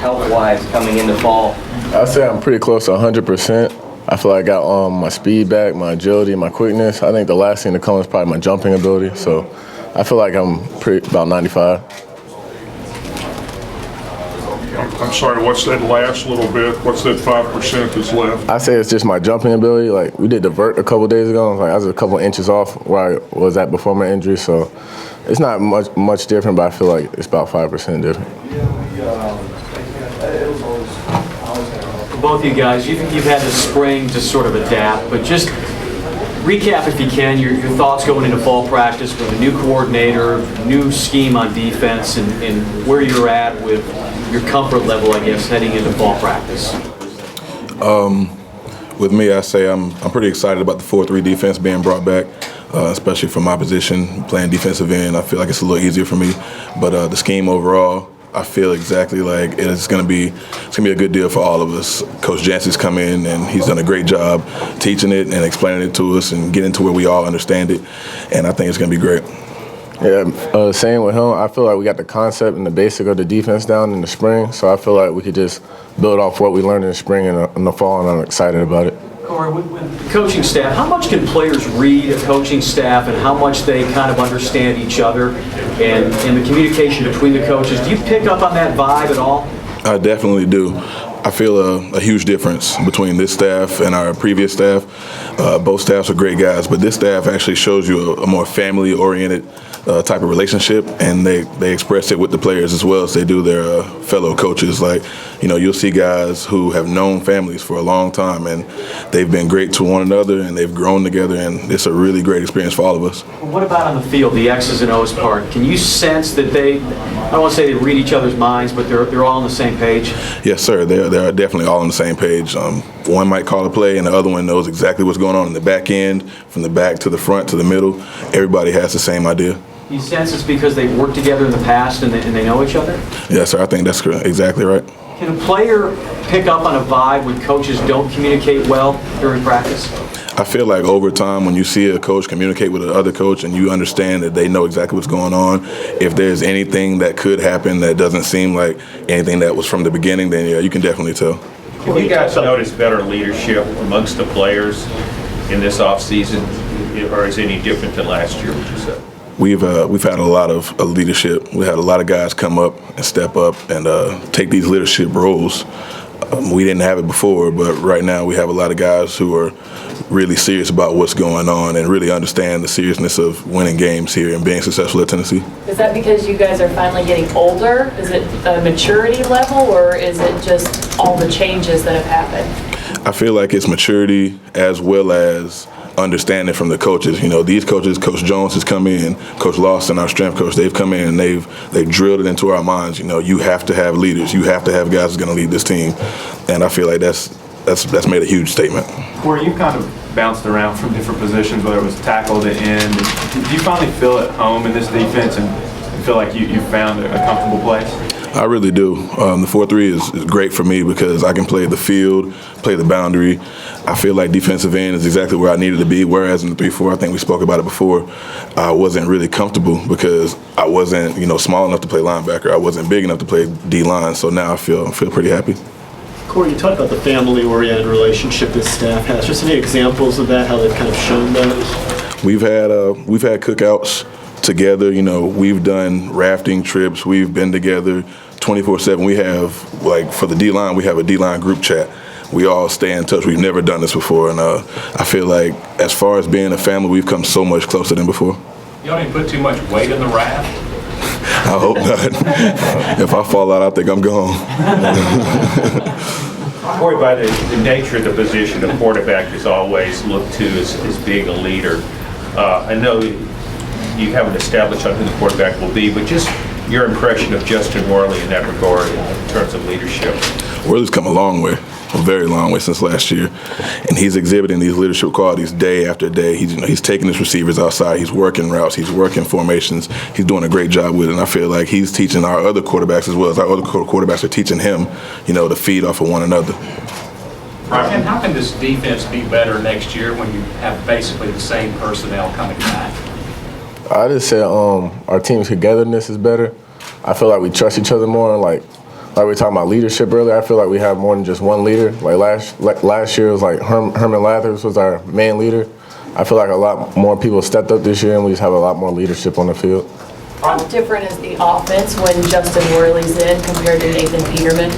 health-wise coming into fall? I'd say I'm pretty close to 100%. I feel like I got my speed back, my agility, my quickness. I think the last thing to come is probably my jumping ability. So I feel like I'm about 95. I'm sorry, what's that last little bit? What's that 5% that's left? I say it's just my jumping ability. Like, we did the vert a couple days ago. Like, I was a couple inches off where I was at before my injury. So it's not much different, but I feel like it's about 5% different. Both of you guys, you've had the spring to sort of adapt, but just recap, if you can, your thoughts going into fall practice with a new coordinator, new scheme on defense, and where you're at with your comfort level, I guess, heading into fall practice. With me, I say I'm pretty excited about the 4-3 defense being brought back, especially for my position, playing defensive end. I feel like it's a little easier for me, but the scheme overall, I feel exactly like it's going to be a good deal for all of us. Coach Jancy's come in and he's done a great job teaching it and explaining it to us and getting to where we all understand it, and I think it's going to be great. Yeah, same with him. I feel like we got the concept and the basic of the defense down in the spring, so I feel like we could just build off what we learned in the spring and in the fall, and I'm excited about it. Corey, with the coaching staff, how much can players read a coaching staff and how much they kind of understand each other and the communication between the coaches? Do you pick up on that vibe at all? I definitely do. I feel a huge difference between this staff and our previous staff. Both staffs are great guys, but this staff actually shows you a more family-oriented type of relationship, and they express it with the players as well as they do their fellow coaches. Like, you'll see guys who have known families for a long time, and they've been great to one another, and they've grown together, and it's a really great experience for all of us. What about on the field, the X's and O's part? Can you sense that I don't want to say they read each other's minds, but they're all on the same page? Yes, sir. They're definitely all on the same page. One might call a play, and the other one knows exactly what's going on in the back end, from the back to the front to the middle. Everybody has the same idea. You sense it's because they've worked together in the past and they know each other? Yes, sir. I think that's exactly right. Can a player pick up on a vibe when coaches don't communicate well during practice? I feel like over time, when you see a coach communicate with another coach and you understand that they know exactly what's going on, if there's anything that could happen that doesn't seem like anything that was from the beginning, then yeah, you can definitely tell. Have you guys noticed better leadership amongst the players in this offseason, or is it any different than last year, would you say? We've had a lot of leadership. We had a lot of guys come up and step up and take these leadership roles. We didn't have it before, but right now we have a lot of guys who are really serious about what's going on and really understand the seriousness of winning games here and being successful at Tennessee. Is that because you guys are finally getting older? Is it a maturity level, or is it just all the changes that have happened? I feel like it's maturity as well as understanding from the coaches. These coaches, Coach Jones has come in, Coach Lawson, our strength coach, they've come in and they've drilled it into our minds. You have to have leaders. You have to have guys who's going to lead this team. And I feel like that's made a huge statement. Corey, you've kind of bounced around from different positions, whether it was tackle to end. Did you finally feel at home in this defense and feel like you found a comfortable place? I really do. The 4-3 is great for me because I can play the field, play the boundary. I feel like defensive end is exactly where I needed to be, whereas in the 3-4, I think we spoke about it before, I wasn't really comfortable because I wasn't, small enough to play linebacker. I wasn't big enough to play D-line, so now I feel pretty happy. Corey, you talked about the family-oriented relationship this staff has. Just any examples of that, how they've kind of shown those? We've had cookouts together. We've done rafting trips. We've been together 24/7. We have, for the D-line, we have a D-line group chat. We all stay in touch. We've never done this before, and I feel like as far as being a family, we've come so much closer than before. You don't even put too much weight in the raft? I hope not. If I fall out, I think I'm gone. Corey, by the nature of the position, the quarterback is always looked to as being a leader. I know you haven't established on who the quarterback will be, but just your impression of Justin Worley in that regard in terms of leadership. Worley's come a long way, a very long way since last year, and he's exhibiting these leadership qualities day after day. He's taking his receivers outside, he's working routes, he's working formations, he's doing a great job with it, and I feel like he's teaching our other quarterbacks as well as our other quarterbacks are teaching him, to feed off of one another. And how can this defense be better next year when you have basically the same personnel coming back? I just say our team's togetherness is better. I feel like we trust each other more. Like we were talking about leadership earlier, I feel like we have more than just one leader. Like last year, it was like Herman Lathers was our main leader. I feel like a lot more people stepped up this year, and we just have a lot more leadership on the field. How different is the offense when Justin Worley's in compared to Nathan Peterman?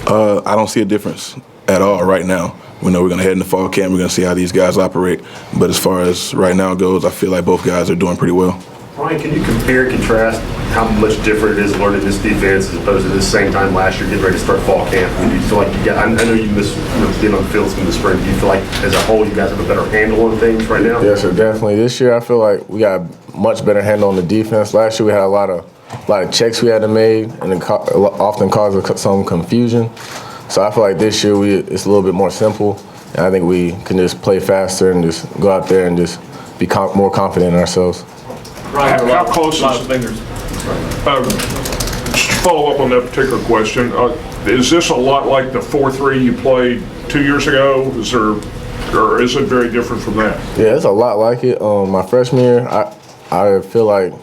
I don't see a difference at all right now. We know we're going to head into fall camp. We're going to see how these guys operate. But as far as right now goes, I feel like both guys are doing pretty well. Ryan, can you compare and contrast how much different it is learning this defense as opposed to the same time last year getting ready to start fall camp? I mean, do you feel like you got, I know you missed being on the field in the spring. Do you feel like as a whole you guys have a better handle on things right now? Yes, sir, definitely. This year I feel like we got a much better handle on the defense. Last year we had a lot of checks we had to make, and it often caused some confusion. So I feel like this year it's a little bit more simple, and I think we can just play faster and just go out there and just be more confident in ourselves. Ryan, how close is follow up on that particular question? Is this a lot like the 4-3 you played 2 years ago? Or is it very different from that? Yeah, it's a lot like it. My freshman year, I feel like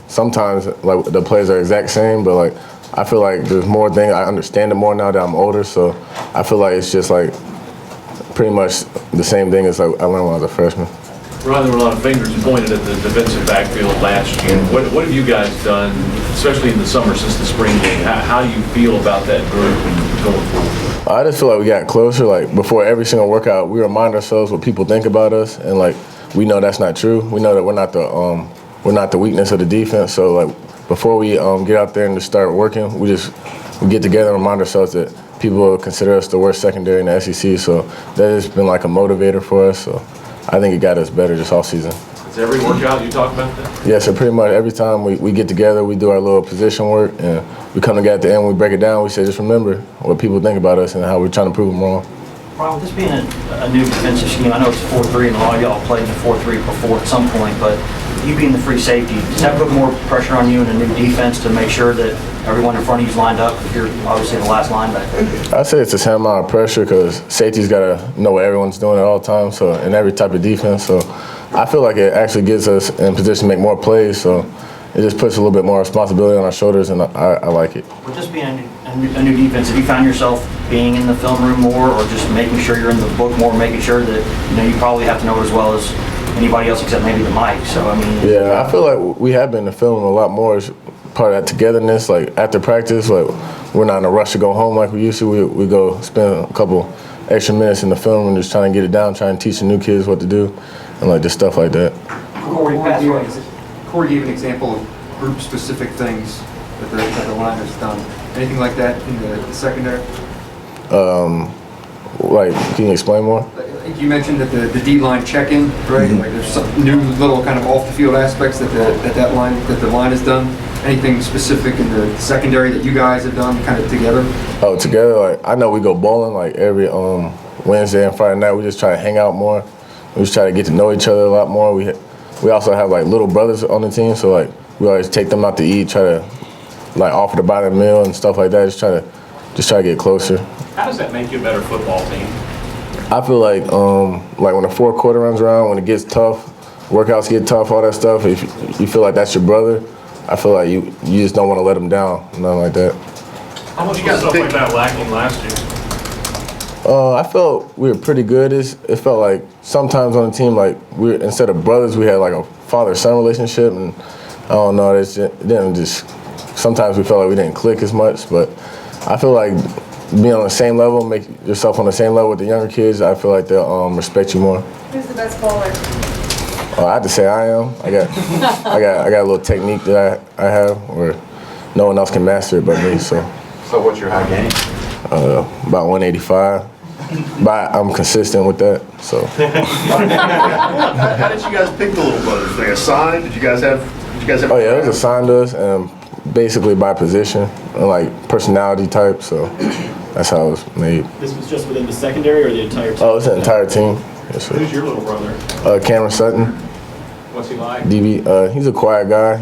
sometimes like the plays are exact same, but like I feel like there's more things. I understand it more now that I'm older, so I feel like it's just like pretty much the same thing as like I learned when I was a freshman. Ryan, there were a lot of fingers pointed at the defensive backfield last year. What have you guys done, especially in the summer since the spring game? How do you feel about that group and going forward? I just feel like we got closer. Like before every single workout, we remind ourselves what people think about us, and like we know that's not true. We know that we're not the weakness of the defense. So like before we get out there and just start working, we get together and remind ourselves that people consider us the worst secondary in the SEC. So that has been like a motivator for us. So I think it got us better this off season. Is every workout you talk about that? Yeah, so pretty much every time we get together, we do our little position work, and we come together at the end, we break it down, we say, just remember what people think about us and how we're trying to prove them wrong. Ron, with this being a new defensive scheme, I know it's 4-3 and a lot of y'all played in the 4-3 before at some point, but you being the free safety, does that put more pressure on you in a new defense to make sure that everyone in front of you is lined up if you're obviously the last linebacker? I'd say it's the same amount of pressure because safety's got to know what everyone's doing at all times, so in every type of defense. So I feel like it actually gets us in position to make more plays, so it just puts a little bit more responsibility on our shoulders, and I like it. With this being a new defense, have you found yourself being in the film room more or just making sure you're in the book more, making sure that you probably have to know it as well as anybody else except maybe the mic? So, I mean. Yeah, I feel like we have been in the film room a lot more. It's part of that togetherness. Like after practice, like we're not in a rush to go home like we used to. We go spend a couple extra minutes in the film room just trying to get it down, trying to teach the new kids what to do, and like just stuff like that. Corey gave an example of group-specific things that the line has done. Anything like that in the secondary? Like, can you explain more? You mentioned that the D-line check-in, right? Mm-hmm. Like there's some new little kind of off-the-field aspects that the line has done. Anything specific in the secondary that you guys have done kind of together? Oh, together, like I know we go bowling like every Wednesday and Friday night. We just try to hang out more. We just try to get to know each other a lot more. We also have like little brothers on the team, so like we always take them out to eat, try to like offer to buy them a meal and stuff like that. Just try to get closer. How does that make you a better football team? I feel like when the fourth quarter runs around, when it gets tough, workouts get tough, all that stuff. If you feel like that's your brother, I feel like you just don't want to let them down, nothing like that. How much was stuff like that lacking last year? I felt we were pretty good. It felt like sometimes on the team, like instead of brothers, we had like a father-son relationship, and I don't know, sometimes we felt like we didn't click as much, but I feel like being on the same level, make yourself on the same level with the younger kids, I feel like they'll respect you more. Who's the best bowler? I have to say I am. I got a little technique that I have where no one else can master it but me. So what's your high gain? About 185. But I'm consistent with that. So. How did you guys pick the little brothers? They assigned? Did you guys have? Oh yeah, it was assigned to us, and basically by position and like personality type. So that's how it was made. This was just within the secondary or the entire team? Oh, it's the entire team. Yes, sir. Who's your little brother? Cameron Sutton. What's he like? DB. He's a quiet guy.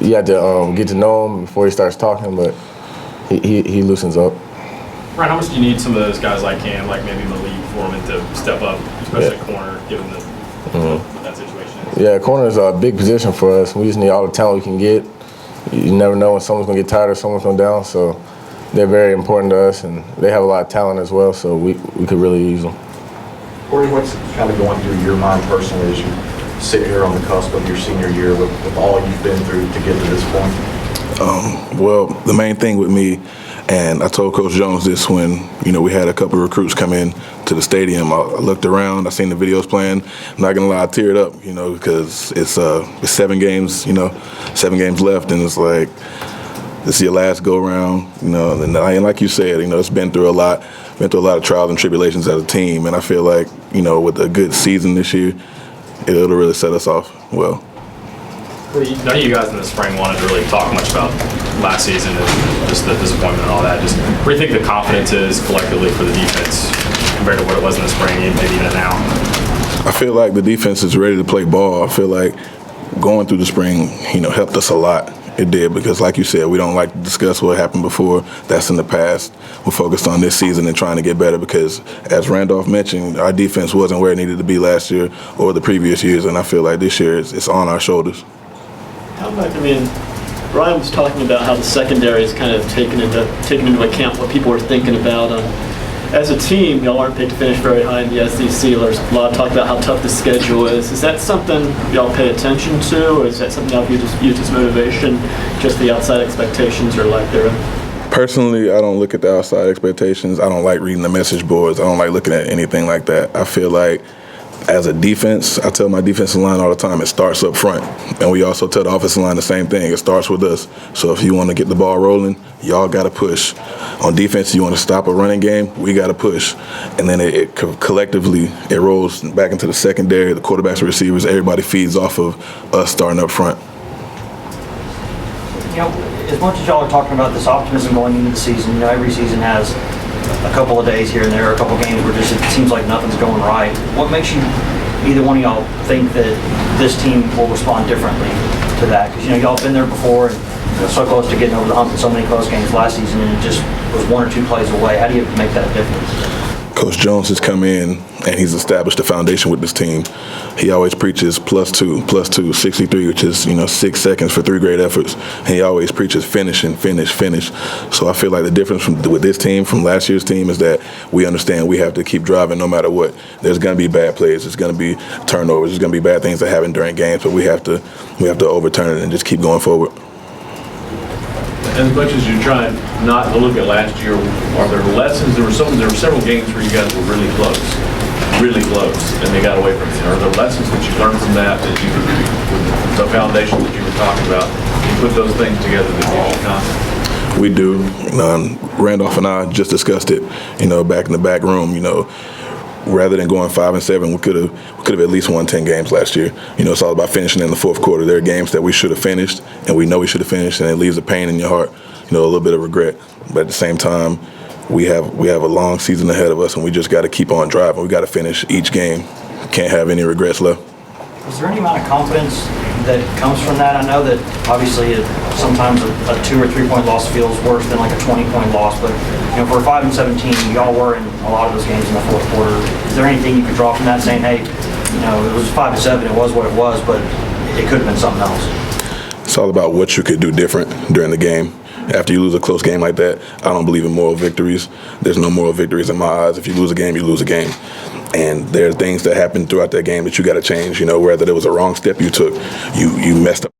You have to get to know him before he starts talking, but he loosens up. Ryan, how much do you need some of those guys like Cam, like maybe Malik Foreman, to step up, especially at corner, given what that situation is? Yeah, corner is a big position for us. We just need all the talent we can get. You never know when someone's going to get tired or someone's going down. So they're very important to us, and they have a lot of talent as well, so we could really use them. Corey, what's kind of going through your mind personally as you sit here on the cusp of your senior year with all you've been through to get to this point? Well, the main thing with me, and I told Coach Jones this when, we had a couple of recruits come in to the stadium. I looked around, I seen the videos playing. I'm not gonna lie, I teared up, because it's 7 games, 7 games left, and it's like, this is your last go around, and like you said, it's been through a lot of trials and tribulations as a team, and I feel like, with a good season this year, it'll really set us off well. None of you guys in the spring wanted to really talk much about last season and just the disappointment and all that. Just where do you think the confidence is collectively for the defense compared to what it was in the spring, maybe even now? I feel like the defense is ready to play ball. I feel like going through the spring, helped us a lot. It did, because like you said, we don't like to discuss what happened before. That's in the past. We're focused on this season and trying to get better, because as Randolph mentioned, our defense wasn't where it needed to be last year or the previous years, and I feel like this year it's on our shoulders. How about, Ryan was talking about how the secondary is kind of taken into account what people are thinking about. As a team, y'all aren't picked to finish very high in the SEC. There's a lot of talk about how tough the schedule is. Is that something y'all pay attention to, or is that something y'all use as motivation, just the outside expectations or lack thereof? Personally, I don't look at the outside expectations. I don't like reading the message boards. I don't like looking at anything like that. I feel like as a defense, I tell my defensive line all the time, it starts up front. And we also tell the offensive line the same thing. It starts with us. So if you want to get the ball rolling, y'all got to push. On defense, you want to stop a running game, we got to push. And then it collectively, it rolls back into the secondary, the quarterbacks, the receivers, everybody feeds off of us starting up front. As much as y'all are talking about this optimism going into the season, every season has a couple of days here and there, a couple of games where just it seems like nothing's going right. What makes you, either one of y'all, think that this team will respond differently to that? Because y'all have been there before and so close to getting over the hump in so many close games last season, and it just was 1 or 2 plays away. How do you make that difference? Coach Jones has come in and he's established a foundation with this team. He always preaches +2, 63, which is 6 seconds for 3 great efforts. And he always preaches finish. So I feel like the difference with this team from last year's team is that we understand we have to keep driving no matter what. There's going to be bad plays, there's going to be turnovers, there's going to be bad things that happen during games, but we have to overturn it and just keep going forward. As much as you're trying not to look at last year, are there lessons? There were several games where you guys were really close, and they got away from you. Are there lessons that you learned from that with the foundation that you were talking about? You put those things together that gives you confidence? We do. Randolph and I just discussed it, back in the back room, rather than going 5 and 7, we could have at least won 10 games last year. It's all about finishing in the fourth quarter. There are games that we should have finished, and we know we should have finished, and it leaves a pain in your heart, a little bit of regret. But at the same time, we have a long season ahead of us, and we just got to keep on driving. We got to finish each game. Can't have any regrets left. Is there any amount of confidence that comes from that? I know that obviously sometimes a 2 or 3 point loss feels worse than like a 20-point loss, but for a 5 and 17, y'all were in a lot of those games in the fourth quarter. Is there anything you could draw from that, saying, hey, it was 5 and 7, it was what it was, but it could have been something else? It's all about what you could do different during the game. After you lose a close game like that, I don't believe in moral victories. There's no moral victories in my eyes. If you lose a game, you lose a game. And there are things that happen throughout that game that you got to change. Whether there was a wrong step you took, you messed up.